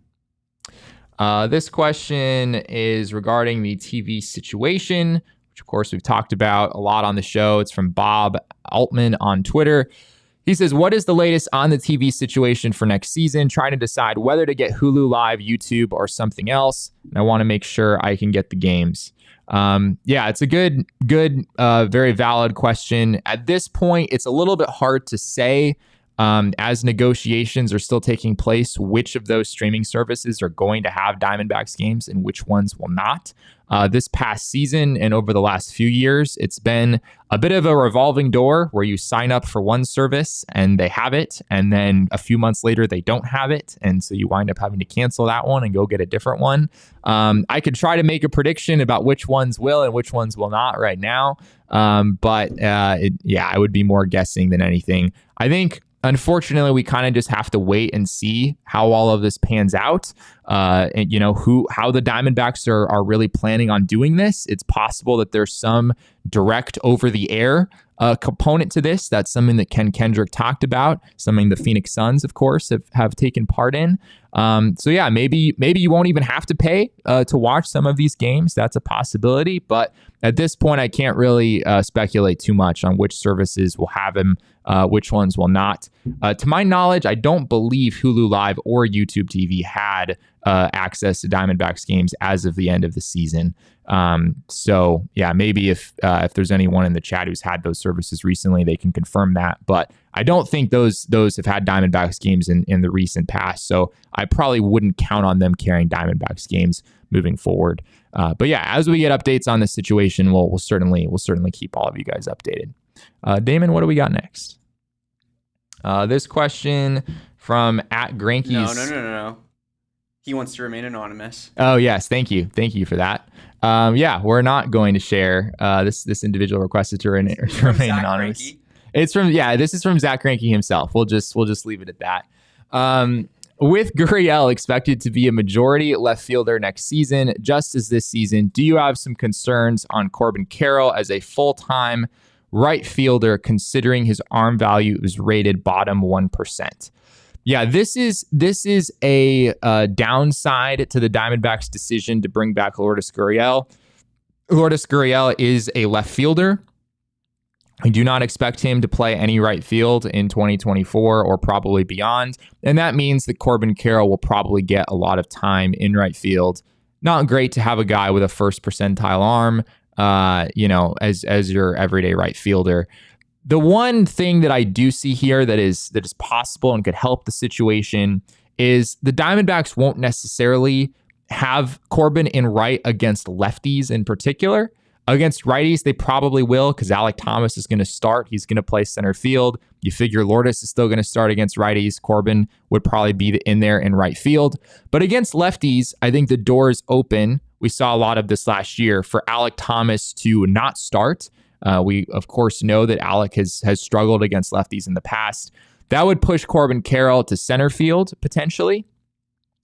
This question is regarding the TV situation, which of course we've talked about a lot on the show. It's from Bob Altman on Twitter. He says, what is the latest on the TV situation for next season? Trying to decide whether to get Hulu Live, YouTube, or something else. And I want to make sure I can get the games. It's a good, very valid question. At this point, it's a little bit hard to say. as negotiations are still taking place, which of those streaming services are going to have Diamondbacks games and which ones will not. This past season and over the last few years, it's been a bit of a revolving door where you sign up for one service and they have it, and then a few months later they don't have it, and so you wind up having to cancel that one and go get a different one. I could try to make a prediction about which ones will and which ones will not right now, but I would be more guessing than anything. I think, unfortunately, we kind of just have to wait and see how all of this pans out. And how the Diamondbacks are really planning on doing this. It's possible that there's some direct over-the-air component to this. That's something that Ken Kendrick talked about, something the Phoenix Suns, of course, have taken part in. Maybe you won't even have to pay to watch some of these games. That's a possibility. But at this point, I can't really speculate too much on which services will have them, which ones will not. To my knowledge, I don't believe Hulu Live or YouTube TV had access to Diamondbacks games as of the end of the season. Maybe if there's anyone in the chat who's had those services recently, they can confirm that. But I don't think those have had Diamondbacks games in the recent past. So I probably wouldn't count on them carrying Diamondbacks games moving forward. As we get updates on this situation, we'll certainly keep all of you guys updated. Damon, what do we got next? This question from @Grankies. No. He wants to remain anonymous. Oh, yes. Thank you for that. We're not going to share. This individual requested to remain anonymous. Greinke. This is from Zach Greinke himself. We'll just leave it at that. With Gurriel expected to be a majority left fielder next season, just as this season, do you have some concerns on Corbin Carroll as a full-time right fielder, considering his arm value is rated bottom 1%? Yeah, this is a downside to the Diamondbacks' decision to bring back Lourdes Gurriel. Lourdes Gurriel is a left fielder. I do not expect him to play any right field in 2024 or probably beyond. And that means that Corbin Carroll will probably get a lot of time in right field. Not great to have a guy with a first percentile arm, as your everyday right fielder. The one thing that I do see here that is possible and could help the situation is the Diamondbacks won't necessarily have Corbin in right against lefties in particular. Against righties, they probably will, because Alek Thomas is going to start. He's going to play center field. You figure Lourdes is still going to start against righties. Corbin would probably be in there in right field. But against lefties, I think the door is open. We saw a lot of this last year for Alek Thomas to not start. We, of course, know that Alek has struggled against lefties in the past. That would push Corbin Carroll to center field, potentially.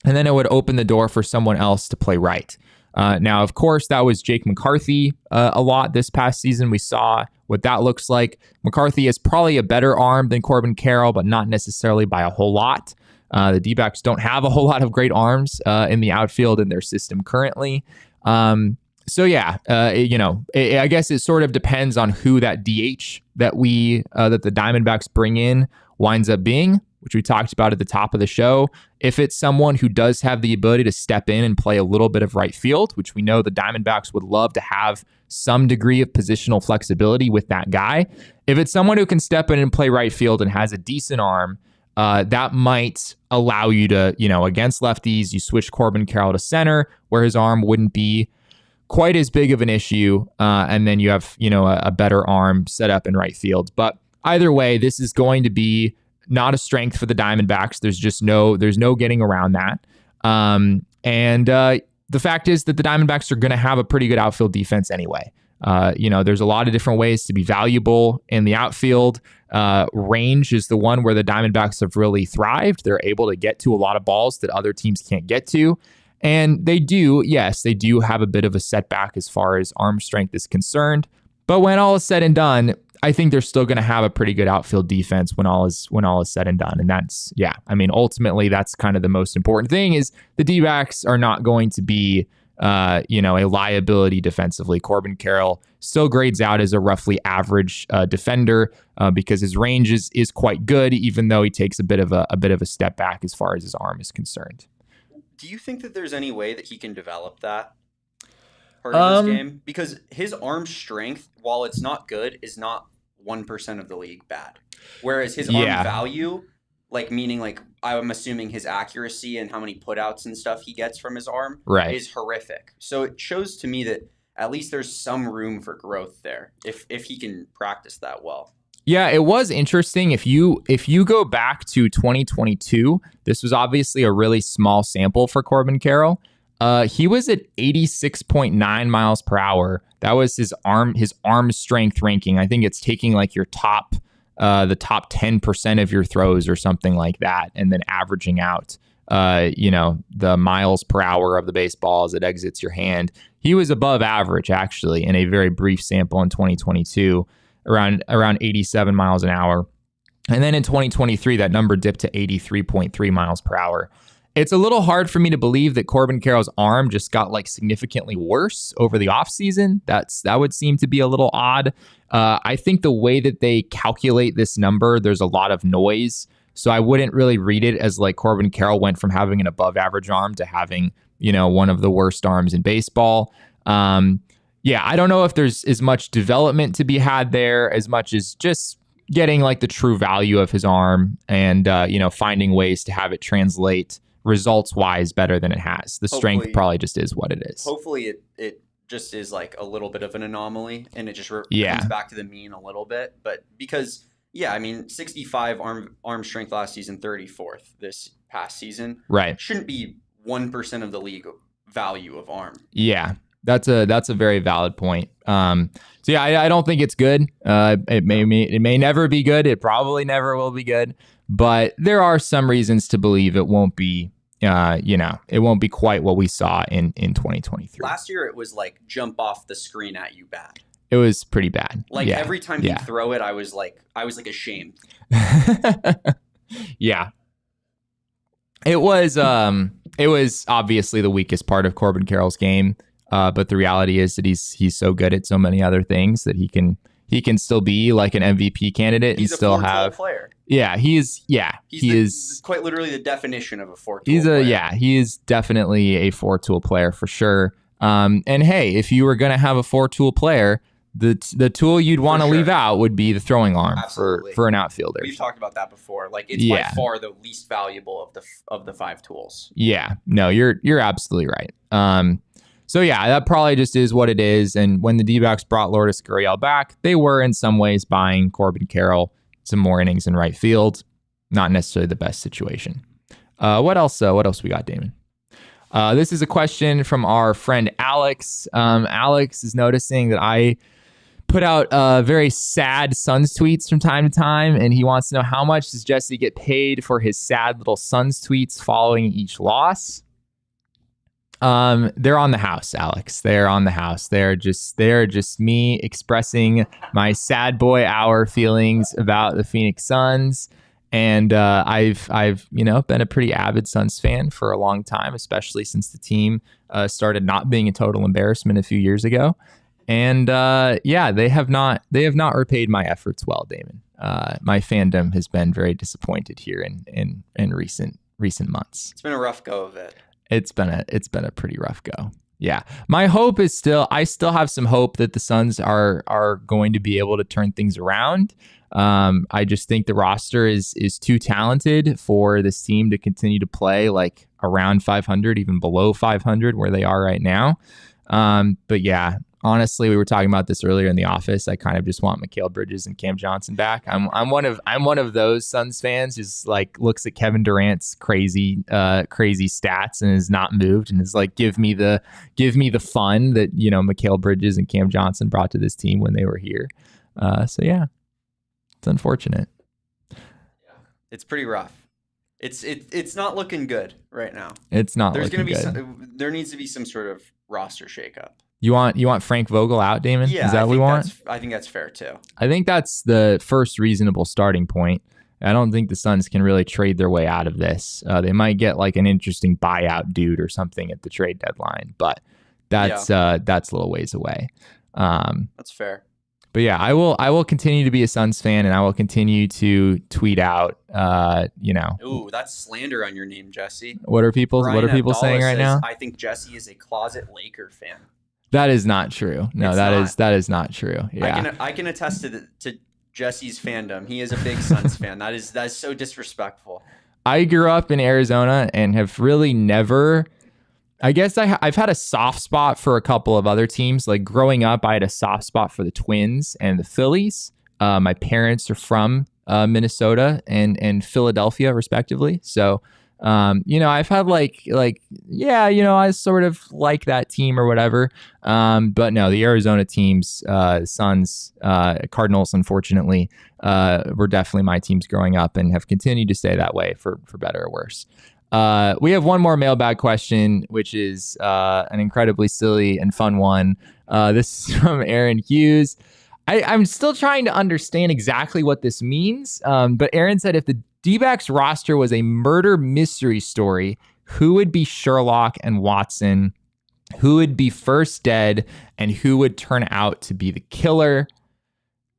And then it would open the door for someone else to play right. Now, of course, that was Jake McCarthy a lot this past season. We saw what that looks like. McCarthy is probably a better arm than Corbin Carroll, but not necessarily by a whole lot. The D-backs don't have a whole lot of great arms in the outfield in their system currently. I guess it sort of depends on who that DH that the Diamondbacks bring in winds up being, which we talked about at the top of the show. If it's someone who does have the ability to step in and play a little bit of right field, which we know the Diamondbacks would love to have some degree of positional flexibility with that guy. If it's someone who can step in and play right field and has a decent arm, that might allow you to, against lefties, you switch Corbin Carroll to center where his arm wouldn't be quite as big of an issue. And then you have, a better arm set up in right field. But either way, this is going to be not a strength for the Diamondbacks. There's no getting around that. The fact is that the Diamondbacks are going to have a pretty good outfield defense anyway. There's a lot of different ways to be valuable in the outfield. Range is the one where the Diamondbacks have really thrived. They're able to get to a lot of balls that other teams can't get to. And they do have a bit of a setback as far as arm strength is concerned. But when all is said and done, I think they're still going to have a pretty good outfield defense when all is said and done. And that's, ultimately that's kind of the most important thing is the D-backs are not going to be, a liability defensively. Corbin Carroll still grades out as a roughly average defender because his range is quite good, even though he takes a bit of a step back as far as his arm is concerned. Do you think that there's any way that he can develop that part of his game? Because his arm strength, while it's not good, is not 1% of the league bad. Whereas his arm value, like meaning like I'm assuming his accuracy and how many putouts and stuff he gets from his arm is horrific. So it shows to me that at least there's some room for growth there if he can practice that well. Yeah, it was interesting. If you go back to 2022, this was obviously a really small sample for Corbin Carroll. He was at 86.9 miles per hour. That was his arm strength ranking. I think it's taking like your the top 10% of your throws or something like that, and then averaging out, the miles per hour of the baseball as it exits your hand. He was above average actually in a very brief sample in 2022. Around 87 miles an hour. And then in 2023, that number dipped to 83.3 miles per hour. It's a little hard for me to believe that Corbin Carroll's arm just got like significantly worse over the offseason. That would seem to be a little odd. I think the way that they calculate this number, there's a lot of noise. So I wouldn't really read it as like Corbin Carroll went from having an above average arm to having, one of the worst arms in baseball. Yeah, I don't know if there's as much development to be had there as much as just getting like the true value of his arm and, finding ways to have it translate results wise better than it has. The strength probably just is what it is. Hopefully it just is like a little bit of an anomaly and it just comes back to the mean a little bit. But because, 65 arm strength last season, 34th this past season. Right. Shouldn't be 1% of the league value of arm. Yeah. That's a very valid point. I don't think it's good. It may never be good. It probably never will be good. But there are some reasons to believe it won't be. It won't be quite what we saw in 2023. Last year, it was like jump off the screen at you bad. It was pretty bad. Like every time he'd throw it, I was like ashamed. Yeah. It was obviously the weakest part of Corbin Carroll's game. But the reality is that he's so good at so many other things that he can still be like an MVP candidate. He's and still a player. Yeah, he is quite literally the definition of a 4-tool player. He is definitely a 4-tool player for sure. And hey, if you were going to have a 4-tool player, the tool you'd want to leave out would be the throwing arm for an outfielder. We've talked about that before. Like it's by far the least valuable of the 5 tools. Yeah, no, you're absolutely right. So that probably just is what it is. And when the D-backs brought Lourdes Gurriel back, they were in some ways buying Corbin Carroll some more innings in right field. Not necessarily the best situation. What else we got, Damon? This is a question from our friend Alex. Alex is noticing that I put out very sad Suns tweets from time to time, and he wants to know how much does Jesse get paid for his sad little Suns tweets following each loss. They're on the house, Alex. They're on the house. They're just me expressing my sad boy hour feelings about the Phoenix Suns. And I've been a pretty avid Suns fan for a long time, especially since the team started not being a total embarrassment a few years ago. And they have not repaid my efforts well, Damon. My fandom has been very disappointed here in recent months. It's been a rough go of it. It's been a pretty rough go. Yeah. My hope is I still have some hope that the Suns are going to be able to turn things around. I just think the roster is too talented for this team to continue to play like around 500, even below 500 where they are right now. But yeah, honestly, we were talking about this earlier in the office. I kind of just want Mikal Bridges and Cam Johnson back. I'm one of those Suns fans who's like looks at Kevin Durant's crazy stats and is not moved and is like, give me the fun that Mikal Bridges and Cam Johnson brought to this team when they were here. So yeah, it's unfortunate. It's pretty rough. It's not looking good right now. It's not. There's going to be there needs to be some sort of roster shakeup. You want Frank Vogel out, Damon? Yeah, is that what we want? I think that's fair too. I think that's the first reasonable starting point. I don't think the Suns can really trade their way out of this. They might get like an interesting buyout dude or something at the trade deadline, but that's a little ways away. That's fair. But yeah, I will continue to be a Suns fan, and I will continue to tweet out. Ooh, that's slander on your name, Jesse. What are people saying right now? I think Jesse is a closet Laker fan. That is not true. No, that is not true. Yeah, I can attest to Jesse's fandom. He is a big Suns fan. That is so disrespectful. I grew up in Arizona and have really never. I guess I've had a soft spot for a couple of other teams. Like growing up, I had a soft spot for the Twins and the Phillies. My parents are from Minnesota and Philadelphia, respectively. So, I've had I sort of like that team or whatever. But no, the Arizona teams, Suns, Cardinals, unfortunately, were definitely my teams growing up and have continued to stay that way for better or worse. We have one more mailbag question, which is an incredibly silly and fun one. This is from Aaron Hughes. I'm still trying to understand exactly what this means. But Aaron said, if the D-backs roster was a murder mystery story, who would be Sherlock and Watson? Who would be first dead? And who would turn out to be the killer?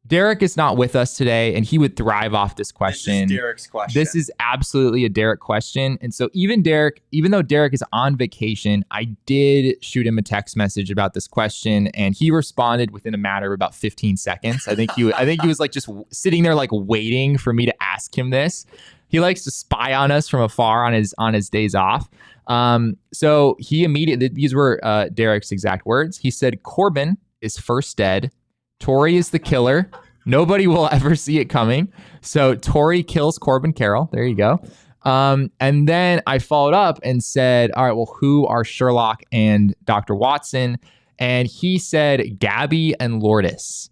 Derek is not with us today, and he would thrive off this question. This is Derek's question. This is absolutely a Derek question. And so even though Derek is on vacation, I did shoot him a text message about this question, and he responded within a matter of about 15 seconds. I think he was like just sitting there like waiting for me to ask him this. He likes to spy on us from afar on his days off. So he immediately, these were Derek's exact words. He said, Corbin is first dead. Tori is the killer. Nobody will ever see it coming. So Tori kills Corbin Carroll. There you go. And then I followed up and said, all right, well, who are Sherlock and Dr. Watson? And he said Gabby and Lourdes.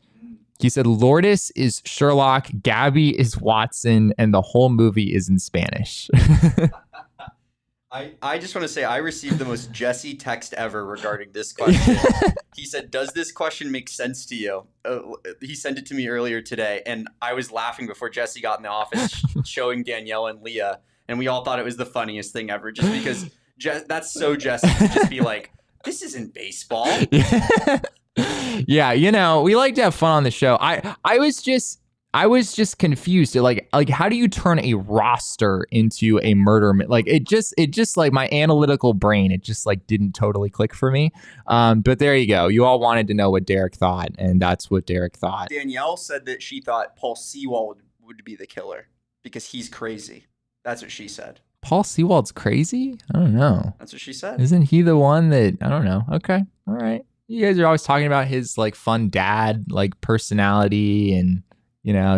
He said Lourdes is Sherlock, Gabby is Watson, and the whole movie is in Spanish. I just want to say I received the most Jesse text ever regarding this question. He said, does this question make sense to you? He sent it to me earlier today, and I was laughing before Jesse got in the office showing Danielle and Leah, and we all thought it was the funniest thing ever just because that's so Jesse to just be like, this isn't baseball. Yeah, we like to have fun on the show. I was just confused. Like how do you turn a roster into a murder? Like it just like my analytical brain, it just like didn't totally click for me. But there you go. You all wanted to know what Derek thought, and that's what Derek thought. Danielle said that she thought Paul Sewald would be the killer because he's crazy. That's what she said. Paul Sewald's crazy? I don't know. That's what she said. Isn't he the one that, I don't know. Okay. All right. You guys are always talking about his like fun dad, like personality and,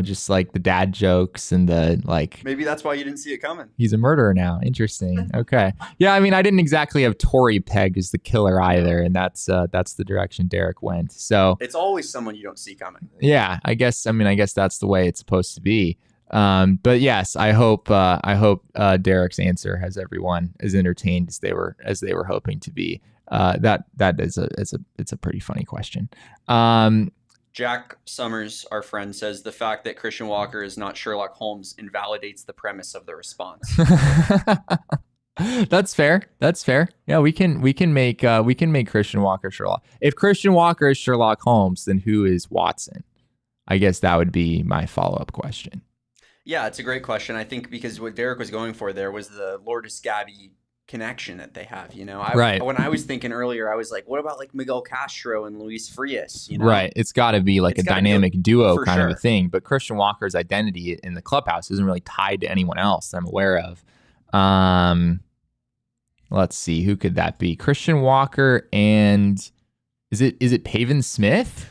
just like the dad jokes and the like. Maybe that's why you didn't see it coming. He's a murderer now. Interesting. Okay. Yeah. I mean, I didn't exactly have Tori pegged as the killer either. And that's the direction Derek went. So it's always someone you don't see coming. Yeah. I guess that's the way it's supposed to be. But yes, I hope Derek's answer has everyone as entertained as they were hoping to be. It's a pretty funny question. Jack Summers, our friend, says the fact that Christian Walker is not Sherlock Holmes invalidates the premise of the response. That's fair. Yeah, we can make Christian Walker Sherlock. If Christian Walker is Sherlock Holmes, then who is Watson? I guess that would be my follow-up question. Yeah, it's a great question. I think because what Derek was going for there was the Lourdes Gabby connection that they have, Right. When I was thinking earlier, I was like, what about like Miguel Castro and Luis Frias? Right. It's got to be like a dynamic duo kind of a thing. But Christian Walker's identity in the clubhouse isn't really tied to anyone else that I'm aware of. Let's see, who could that be? Christian Walker and is it Pavin Smith?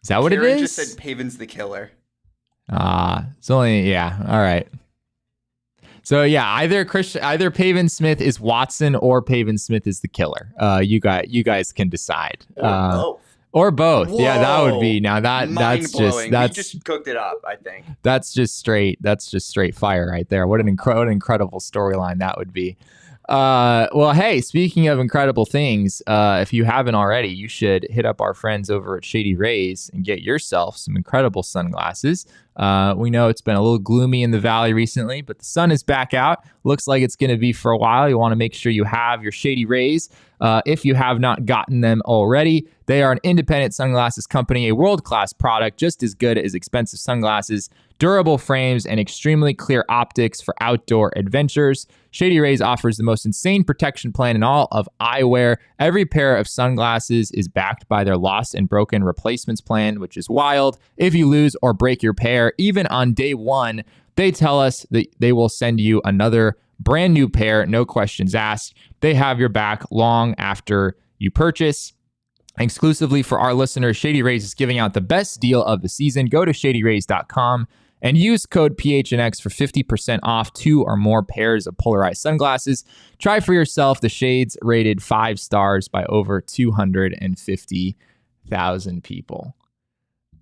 Is that what Karen it is? Just said Pavin's the killer. It's only all right. So yeah, either Pavin Smith is Watson or Pavin Smith is the killer. You guys can decide. Or both. Whoa. Yeah, that would be that's just cooked it up, I think. That's just straight fire right there. What an incredible storyline that would be. Well, hey, speaking of incredible things, if you haven't already, you should hit up our friends over at Shady Rays and get yourself some incredible sunglasses. We know it's been a little gloomy in the valley recently, but the sun is back out. Looks like it's going to be for a while. You want to make sure you have your Shady Rays. If you have not gotten them already, They are an independent sunglasses company, a world-class product just as good as expensive sunglasses, durable frames, and extremely clear optics for outdoor adventures. Shady Rays offers the most insane protection plan in all of eyewear. Every pair of sunglasses is backed by their lost and broken replacements plan, which is wild. If you lose or break your pair, even on day one, they tell us that they will send you another brand new pair, no questions asked. They have your back long after you purchase. Exclusively for our listeners, Shady Rays is giving out the best deal of the season. Go to shadyrays.com and use code PHNX for 50% off 2 or more pairs of polarized sunglasses. Try for yourself the shades rated 5 stars by over 250,000 people.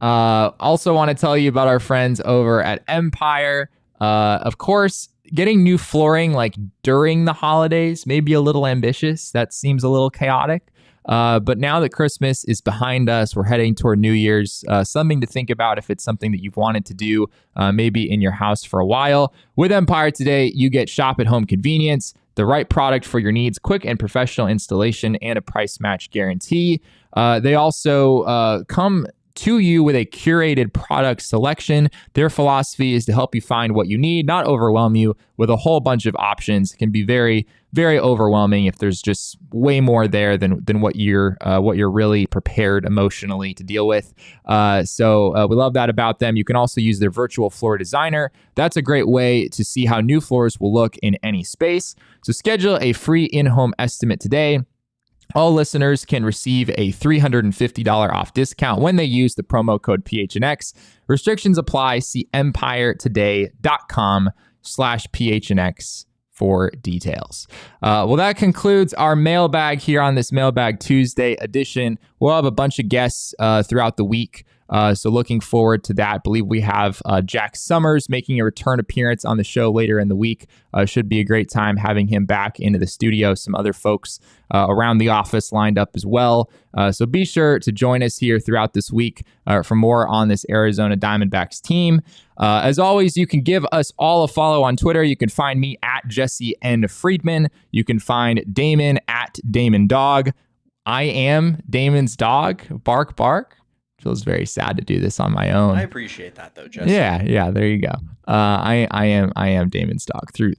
Also want to tell you about our friends over at Empire. Of course, getting new flooring like during the holidays may be a little ambitious. That seems a little chaotic. But now that Christmas is behind us, we're heading toward New Year's, something to think about if it's something that you've wanted to do, maybe in your house for a while. With Empire today, you get shop-at-home convenience, the right product for your needs, quick and professional installation, and a price match guarantee. They also come to you with a curated product selection. Their philosophy is to help you find what you need, not overwhelm you with a whole bunch of options. It can be very, very overwhelming if there's just way more there than what you're really prepared emotionally to deal with. So we love that about them. You can also use their virtual floor designer. That's a great way to see how new floors will look in any space. So schedule a free in-home estimate today. All listeners can receive a $350 off discount when they use the promo code PHNX. Restrictions apply. See empiretoday.com/PHNX for details. Well, that concludes our mailbag here on this Mailbag Tuesday edition. We'll have a bunch of guests throughout the week. So looking forward to that. I believe we have Jack Summers making a return appearance on the show later in the week. Should be a great time having him back into the studio. Some other folks around the office lined up as well. So be sure to join us here throughout this week for more on this Arizona Diamondbacks team. As always, you can give us all a follow on Twitter. You can find me at Jesse N. Friedman. You can find Damon at Damon Dog. I am Damon's dog. Bark, bark. Feels very sad to do this on my own. I appreciate that though, Jesse. Yeah, there you go. I am Damon's dog through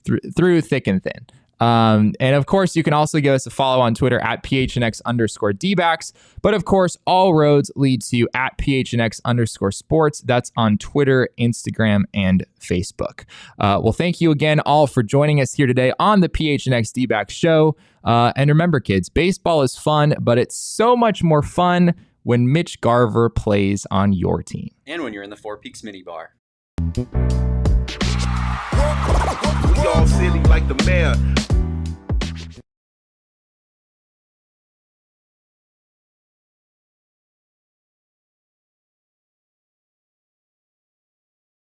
thick and thin. And of course, you can also give us a follow on Twitter at PHNX_DBacks. But of course, all roads lead to at PHNX_sports. That's on Twitter, Instagram, and Facebook. Well, thank you again all for joining us here today on the PHNX D-Backs show. And remember, kids, baseball is fun, but it's so much more fun when Mitch Garver plays on your team. And when you're in the Four Peaks mini bar. We all silly like the mayor.